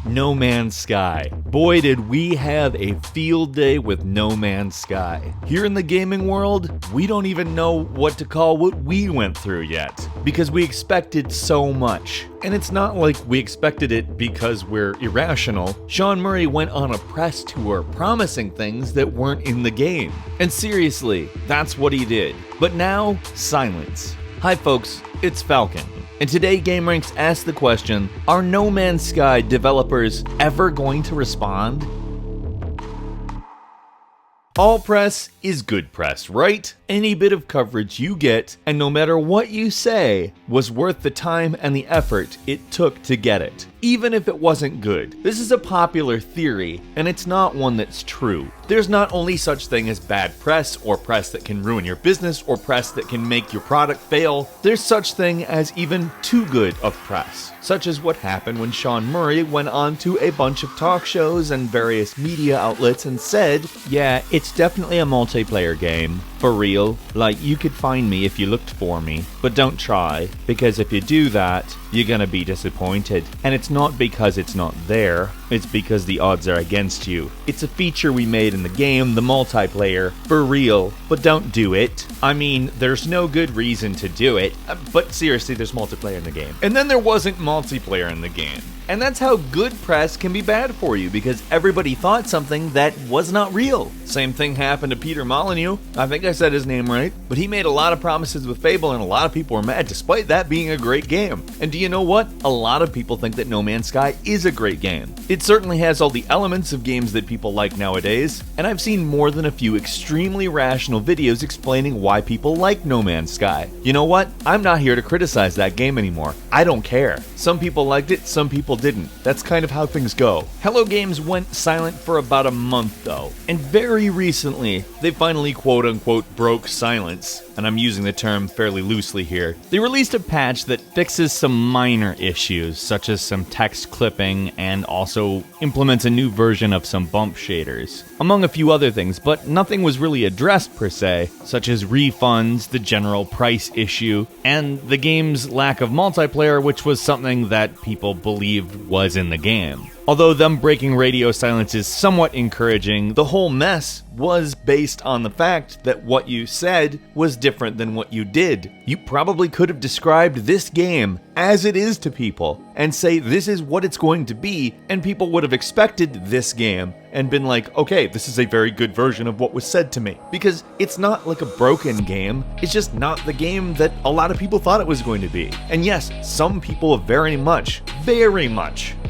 No Man's Sky. Boy, did we have a field day with No Man's Sky. Here in the gaming world, we don't even know what to call what we went through yet, because we expected so much. And it's not like we expected it because we're irrational. Sean Murray went on a press tour promising things that weren't in the game. And seriously, that's what he did. But now, silence. Hi folks, it's Falcon. And today gameranx asked the question, are No Man's Sky developers ever going to respond? All press is good press, right? Any bit of coverage you get, and no matter what you say, was worth the time and the effort it took to get it, even if it wasn't good. This is a popular theory, and it's not one that's true. There's not only such thing as bad press, or press that can ruin your business, or press that can make your product fail. There's such thing as even too good of press, such as what happened when Sean Murray went on to a bunch of talk shows and various media outlets and said, yeah, it's definitely a multiplayer game. For real, like you could find me if you looked for me, but don't try, because if you do that, you're gonna be disappointed. And it's not because it's not there, it's because the odds are against you. It's a feature we made in the game, the multiplayer, for real, but don't do it. I mean, there's no good reason to do it, but seriously, there's multiplayer in the game. And then there wasn't multiplayer in the game. And that's how good press can be bad for you, because everybody thought something that was not real. Same thing happened to Peter Molyneux. I think I said his name right. But he made a lot of promises with Fable, and a lot of people were mad, despite that being a great game. And do you know what? A lot of people think that No Man's Sky is a great game. It certainly has all the elements of games that people like nowadays, and I've seen more than a few extremely rational videos explaining why people like No Man's Sky. You know what? I'm not here to criticize that game anymore. I don't care. Some people liked it, some people didn't. That's kind of how things go. Hello Games went silent for about a month though, and very recently they finally quote-unquote broke silence, and I'm using the term fairly loosely here. They released a patch that fixes some minor issues, such as some text clipping, and also implements a new version of some bump shaders, among a few other things, but nothing was really addressed per se, such as refunds, the general price issue, and the game's lack of multiplayer, which was something that people believed was in the game. Although them breaking radio silence is somewhat encouraging, the whole mess was based on the fact that what you said was different than what you did. You probably could have described this game as it is to people and say this is what it's going to be, and people would have expected this game and been like, okay, this is a very good version of what was said to me. Because it's not like a broken game, it's just not the game that a lot of people thought it was going to be. And yes, some people very much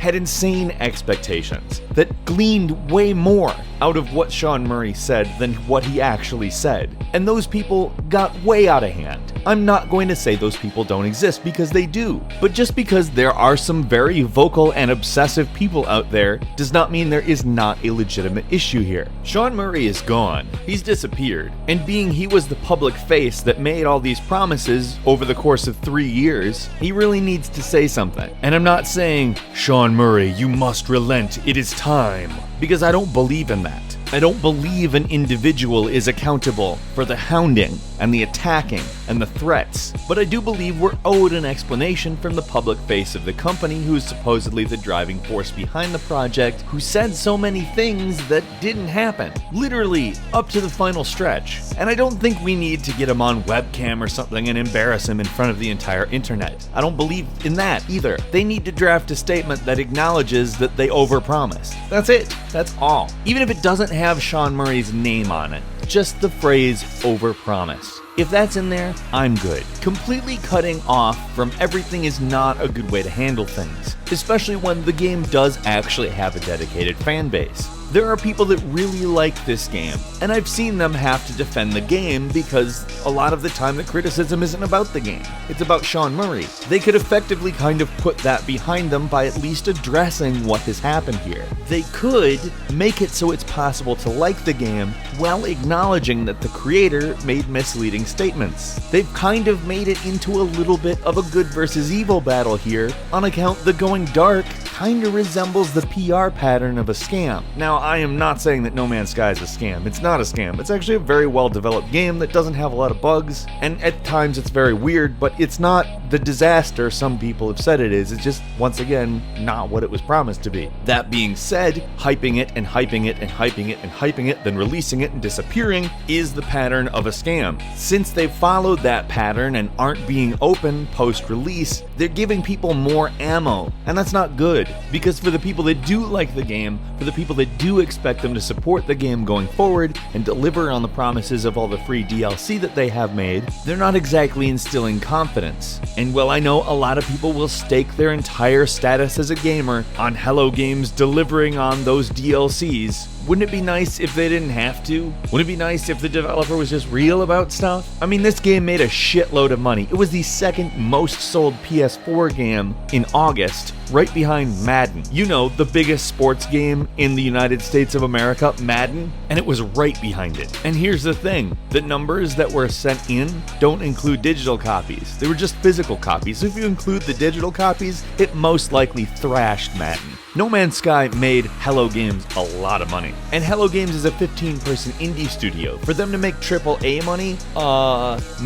had insane expectations that gleaned way more out of what Sean Murray said than what he actually said. And those people got way out of hand. I'm not going to say those people don't exist, because they do. But just because there are some very vocal and obsessive people out there does not mean there is not a legitimate issue here. Sean Murray is gone. He's disappeared. And being he was the public face that made all these promises over the course of 3 years, he really needs to say something. And I'm not saying, Sean Murray, you must relent, it is time. Because I don't believe in that. I don't believe an individual is accountable for the hounding and the attacking and the threats, but I do believe we're owed an explanation from the public face of the company who is supposedly the driving force behind the project, who said so many things that didn't happen, literally up to the final stretch. And I don't think we need to get him on webcam or something and embarrass him in front of the entire internet. I don't believe in that either. They need to draft a statement that acknowledges that they overpromised. That's it. That's all. Even if it doesn't have Sean Murray's name on it, just the phrase overpromised. If that's in there, I'm good. Completely cutting off from everything is not a good way to handle things, especially when the game does actually have a dedicated fan base. There are people that really like this game, and I've seen them have to defend the game because a lot of the time the criticism isn't about the game, it's about Sean Murray. They could effectively kind of put that behind them by at least addressing what has happened here. They could make it so it's possible to like the game while acknowledging that the creator made misleading statements. They've kind of made it into a little bit of a good versus evil battle here on account the going dark kinda resembles the PR pattern of a scam. Now, I am not saying that No Man's Sky is a scam. It's not a scam. It's actually a very well-developed game that doesn't have a lot of bugs, and at times it's very weird, but it's not the disaster some people have said it is. It's just, once again, not what it was promised to be. That being said, hyping it and hyping it and hyping it and hyping it, then releasing it and disappearing is the pattern of a scam. Since they've followed that pattern and aren't being open post-release, they're giving people more ammo, and that's not good, because for the people that do like the game, for the people that do expect them to support the game going forward and deliver on the promises of all the free DLC that they have made, they're not exactly instilling confidence. And while I know a lot of people will stake their entire status as a gamer on Hello Games delivering on those DLCs, wouldn't it be nice if they didn't have to? Wouldn't it be nice if the developer was just real about stuff? I mean, this game made a shitload of money. It was the second most sold PS4 game in August, right behind Madden. You know, the biggest sports game in the United States of America, Madden, and it was right behind it. And here's the thing, the numbers that were sent in don't include digital copies. They were just physical copies. So if you include the digital copies, it most likely thrashed Madden. No Man's Sky made Hello Games a lot of money. And Hello Games is a 15-person indie studio. For them to make AAA money,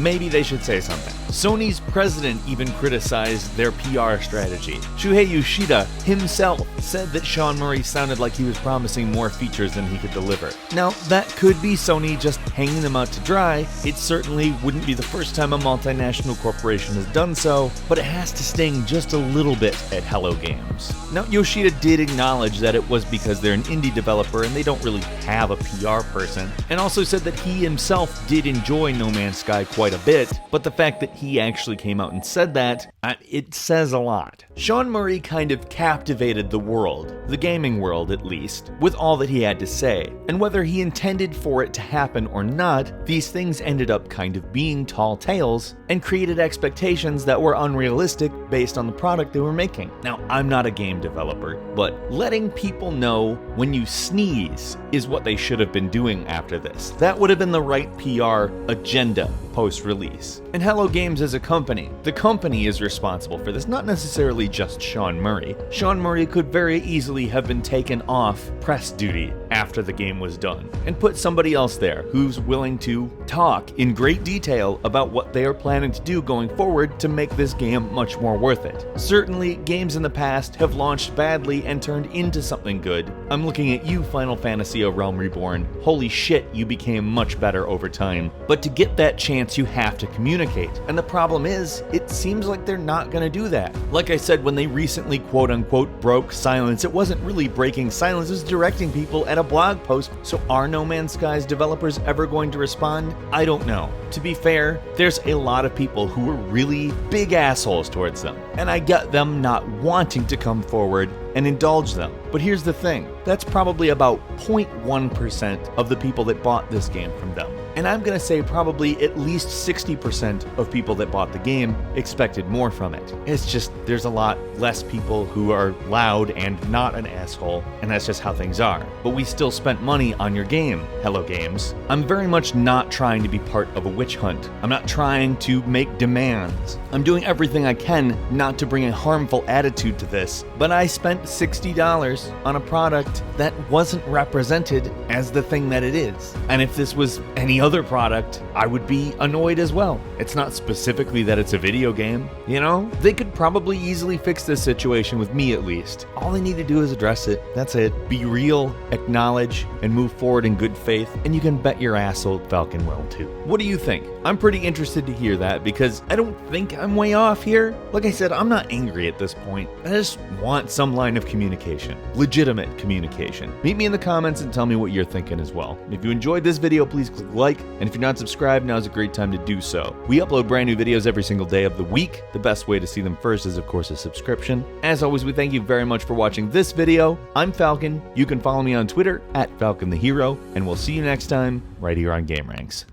maybe they should say something. Sony's president even criticized their PR strategy. Shuhei Yoshida himself said that Sean Murray sounded like he was promising more features than he could deliver. Now, that could be Sony just hanging them out to dry. It certainly wouldn't be the first time a multinational corporation has done so, but it has to sting just a little bit at Hello Games. Now, Yoshida did acknowledge that it was because they're an indie developer and they don't really have a PR person, and also said that he himself did enjoy No Man's Sky quite a bit, but the fact that he actually came out and said that, it says a lot. Sean Murray kind of captivated the world, the gaming world at least, with all that he had to say, and whether he intended for it to happen or not, these things ended up kind of being tall tales and created expectations that were unrealistic based on the product they were making. Now, I'm not a game developer, but letting people know when you sneeze is what they should have been doing after this. That would have been the right PR agenda post-release. And Hello Games as a company, the company is responsible for this, not necessarily just Sean Murray. Sean Murray could very easily have been taken off press duty after the game was done and put somebody else there who's willing to talk in great detail about what they are planning to do going forward to make this game much more worth it. Certainly, games in the past have launched badly and turned into something good. I'm looking at you, Final Fantasy: A Realm Reborn. Holy shit, you became much better over time. But to get that chance, you have to communicate. And the problem is, it seems like they're not gonna do that. Like I said, when they recently quote-unquote broke silence, it wasn't really breaking silence, it was directing people at a blog post. So are No Man's Sky's developers ever going to respond? I don't know. To be fair, there's a lot of people who were really big assholes towards them, and I get them not wanting to come forward and indulge them. But here's the thing, that's probably about 0.1% of the people that bought this game from them. And I'm gonna say probably at least 60% of people that bought the game expected more from it. It's just, there's a lot less people who are loud and not an asshole, and that's just how things are. But we still spent money on your game, Hello Games. I'm very much not trying to be part of a witch hunt. I'm not trying to make demands. I'm doing everything I can not to bring a harmful attitude to this, but I spent $60 on a product that wasn't represented as the thing that it is. And if this was any other product, I would be annoyed as well. It's not specifically that it's a video game, you know? They could probably easily fix this situation with me at least. All they need to do is address it. That's it. Be real, acknowledge, and move forward in good faith, and you can bet your ass old Falcon will too. What do you think? I'm pretty interested to hear that because I don't think I'm way off here. Like I said, I'm not angry at this point. I just want some line of communication. Legitimate communication. Meet me in the comments and tell me what you're thinking as well. If you enjoyed this video, please click like, and if you're not subscribed, now's a great time to do so. We upload brand new videos every single day of the week. The best way to see them first is, of course, a subscription. As always, we thank you very much for watching this video. I'm Falcon. You can follow me on Twitter @FalconTheHero, and we'll see you next time right here on gameranx.